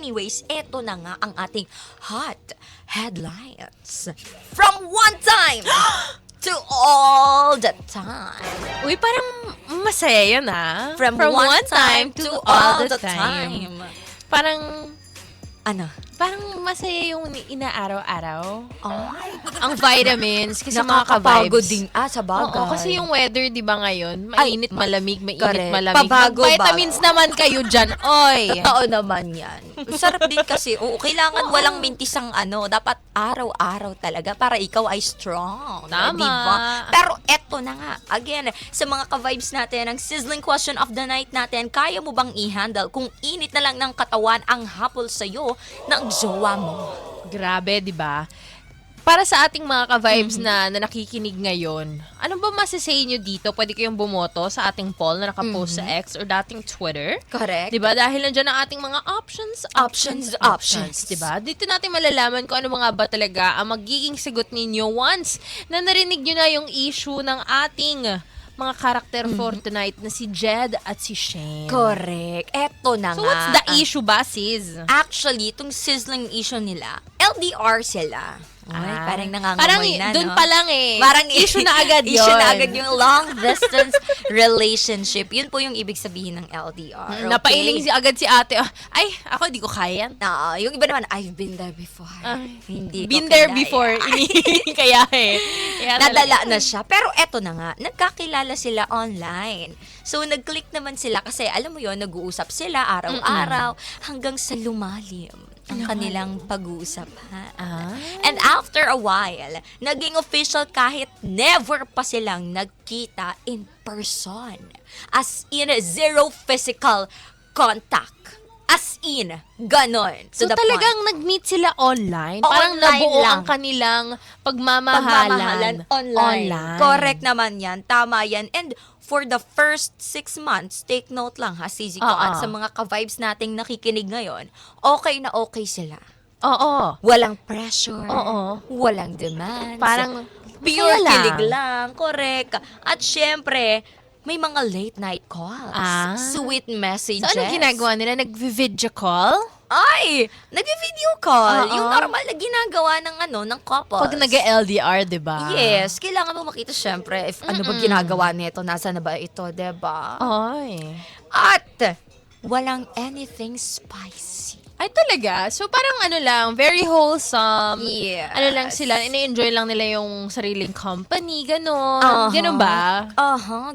anyways, eto na nga ang ating hot headlines. From one time to all the time. Uy, parang masaya yun From one time to all the time. Parang masaya yung inaaraw-araw. Ay, Ang vitamins, kasi mga nakakapagod ka-vibes. din. Sa bagay. Oo, kasi yung weather, di ba ngayon, Ay, mainit, malamig, correct. malamig. Pabago, Vitamins naman kayo dyan, oy! Oo naman yan. Sarap din kasi. Kailangan walang mintisang dapat araw-araw talaga para ikaw ay strong. Tama. Diba? Pero eto na nga. Again, sa mga ka-vibes natin, ang sizzling question of the night natin, kaya mo bang i-handle kung init na lang ng katawan ang hapol sa'yo ng jowa mo? Grabe, di ba? Para sa ating mga ka-vibes na nakikinig ngayon, ano ba masasay nyo dito? Pwede kayong bumoto sa ating poll na nakapost sa X or dating Twitter. Correct. Diba? Dahil nandiyan ang ating mga options. Diba? Dito natin malalaman kung ano mga ba talaga ang magiging sagot ninyo once na narinig nyo na yung issue ng ating mga character for tonight na si Jed at si Shane. Correct. Eto na So nga. what's the issue ba, sis? Actually, itong sizzling issue nila, LDR sila. Ay, parang nangangamoy Parang na, dun no? pa lang Parang issue na agad yun. Issue na agad yung long distance relationship. Yun po yung ibig sabihin ng LDR. Okay? Napailing agad si ate. Ay, ako di ko kaya yan. Yung iba naman, I've been there before. Hindi Been ko there kinaya. before. Kaya Kaya Nadala na siya. Pero eto na nga, nagkakilala sila online. So, nag-click naman sila kasi alam mo yon, nag-uusap sila araw-araw hanggang sa lumalim ang kanilang pag-uusap. And after a while, naging official kahit never pa silang nagkita in person. As in, zero physical contact. As in, ganon. So To the talagang point. nag-meet sila online? Parang Online nabuo lang. ang kanilang pagmamahalan. online. Correct naman yan. Tama yan. And for the first 6 months, take note lang ha, Sisi ko, at sa mga ka-vibes nating nakikinig ngayon, okay na okay sila. Oo. Walang pressure. Oo. Walang demands. Parang pure masaya lang. kilig lang. Correct. At syempre, may mga late night calls. Sweet messages. So ano ginagawa nila? Nag-video call? Ay! Nag-video call. Oo. Yung normal na ginagawa ng couples. Pag nag-LDR, di ba? Yes, kailangan mo makita syempre if ano ba ginagawa nito, nasa na ba ito, 'di ba? Ay. At walang anything spicy. Ay, talaga? So, parang very wholesome. Yes. Ano lang sila, ina-enjoy lang nila yung sariling company, gano'n. Gano'n ba?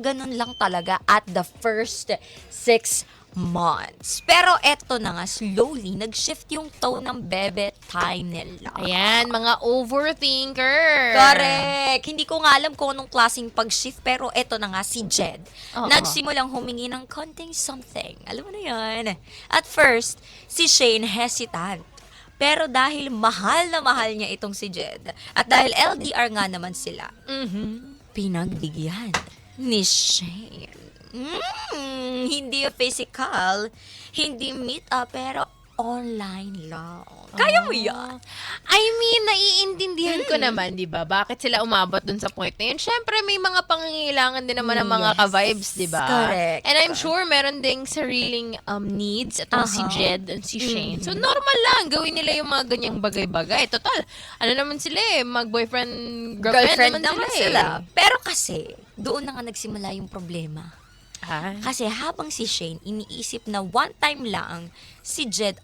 Ganun lang talaga at the first 6 months. Pero eto na nga, slowly, nag-shift yung tone ng bebe time nila. Ayan, mga overthinker. Correct. Hindi ko nga alam kung anong klaseng pag-shift, pero eto na nga si Jed. Oo. Nagsimulang humingi ng konting something. Alam mo na yun. At first, si Shane hesitant. Pero dahil mahal na mahal niya itong si Jed, at dahil LDR nga naman sila, pinagbigyan ni Shane. Hindi physical, hindi meet up, pero online lang. Kaya mo yan? I mean, naiintindihan ko naman, di ba? Bakit sila umabot dun sa point na yun? Siyempre, may mga pangangailangan din naman ng mga ka-vibes, di ba? Correct. And I'm sure meron ding sariling needs at si Jed and si Shane. So, normal lang. Gawin nila yung mga ganyang bagay-bagay. Total, naman sila mag-boyfriend, girlfriend naman sila. sila. Pero kasi, doon na nga nagsimula yung problema. Ah. Kasi habang si Shane, iniisip na one time lang, si Jed,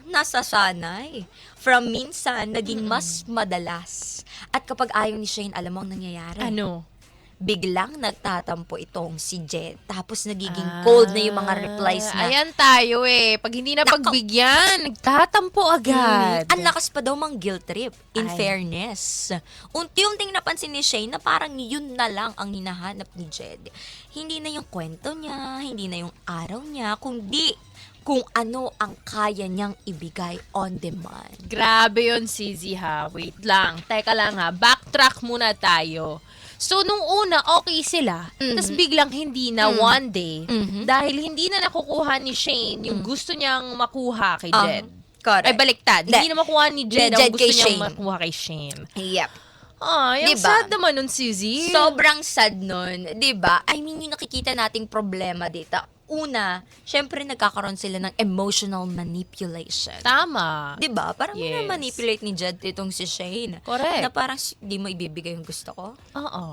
nasasanay. From minsan, naging mas madalas. At kapag ayaw ni Shane, alam mo ang nangyayari? Ano? Biglang nagtatampo itong si Jed. Tapos nagiging cold na yung mga replies na. Ayan tayo Pag hindi na pagbigyan, nagtatampo agad. Ang lakas pa daw mang guilt trip, in Ay. fairness. Unti-unting napansin ni Shane na parang yun na lang ang hinahanap ni Jed. Hindi na yung kwento niya, hindi na yung araw niya, kundi kung ano ang kaya niyang ibigay on demand. Grabe yun, Sizzy, ha? Wait lang. Teka lang, ha? Backtrack muna tayo. So, nung una, okay sila. Tapos biglang hindi na one day. Dahil hindi na nakukuha ni Shane yung gusto niyang makuha kay Jed. Correct. Ay, baliktad. Hindi na makuha ni Jed ang Jed gusto kay niyang Shane. makuha kay Shane. Yep. Yung Diba? sad naman nun, Sizzy. Sobrang sad nun, 'di ba? I mean, yung nakikita nating problema dito. una, syempre nagkakaroon sila ng emotional manipulation. Tama. 'Di ba? Parang Yes. manipulate ni Jed itong si Shane. Correct. Na parang di mo ibibigay yung gusto ko. Oo.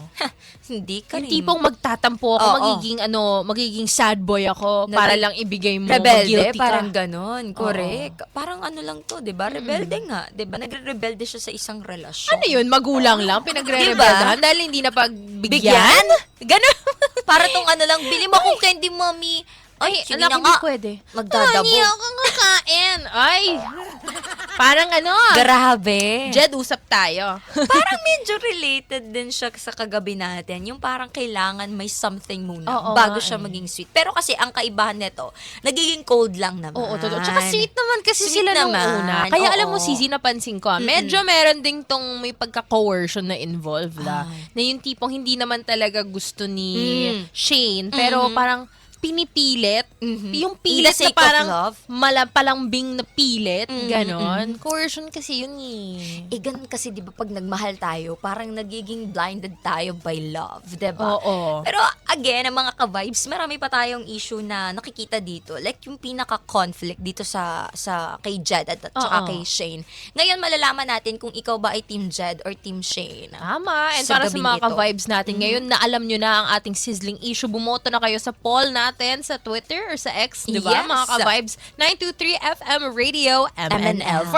Hindi ka Yung rin. tipong magtatampo ako, Oo. magiging sad boy ako Na- para lang ibigay mo, Rebelde, guilty ka. parang ganon. Correct. Parang ano lang to, 'di ba? Rebelde nga, 'di ba? Nagre-rebelde siya sa isang relasyon. Ano yun? Magulang lang? Pinagre-rebeldahan dahil hindi na pagbigyan? Ganon. Para tong ano lang, bili mo akong candy, mommy. Ay, sige anak, na hindi nga. pwede. Magdadabo. Hindi ako kakain. Ay. Parang ano. Grabe. Jed, usap tayo. Parang medyo related din siya sa kagabi natin. Yung parang kailangan may something muna Oo bago nga siya eh. maging sweet. Pero kasi ang kaibahan nito, nagiging cold lang naman. Oo, totoo. Tsaka sweet naman kasi Sweet sila nung naman. una. Kaya Oo. alam mo, Sisi, napansin ko, medyo meron ding tong may pagka-coercion na involved. Ay. Na yung tipong hindi naman talaga gusto ni Mm. Shane, pero parang pinipilit. Mhm. Yung In pilit the sake na parang of love. palambing na pilit. Ganon. Coercion kasi yun eh. Ganun kasi 'di ba pag nagmahal tayo, parang nagiging blinded tayo by love, 'di ba? Oo. Pero again, ang mga ka-vibes, marami pa tayong issue na nakikita dito. Like yung pinaka-conflict dito sa kay Jed at saka Oo. kay Shane. Ngayon malalaman natin kung ikaw ba ay team Jed or team Shane. Tama. And Sa para sa gabing mga ito. ka-vibes natin ngayon na alam nyo na ang ating sizzling issue, bumoto na kayo sa poll natin sa Twitter or sa X, di ba? Yes. Mga ka-vibes, 923 FM Radio, MNL. MNL. For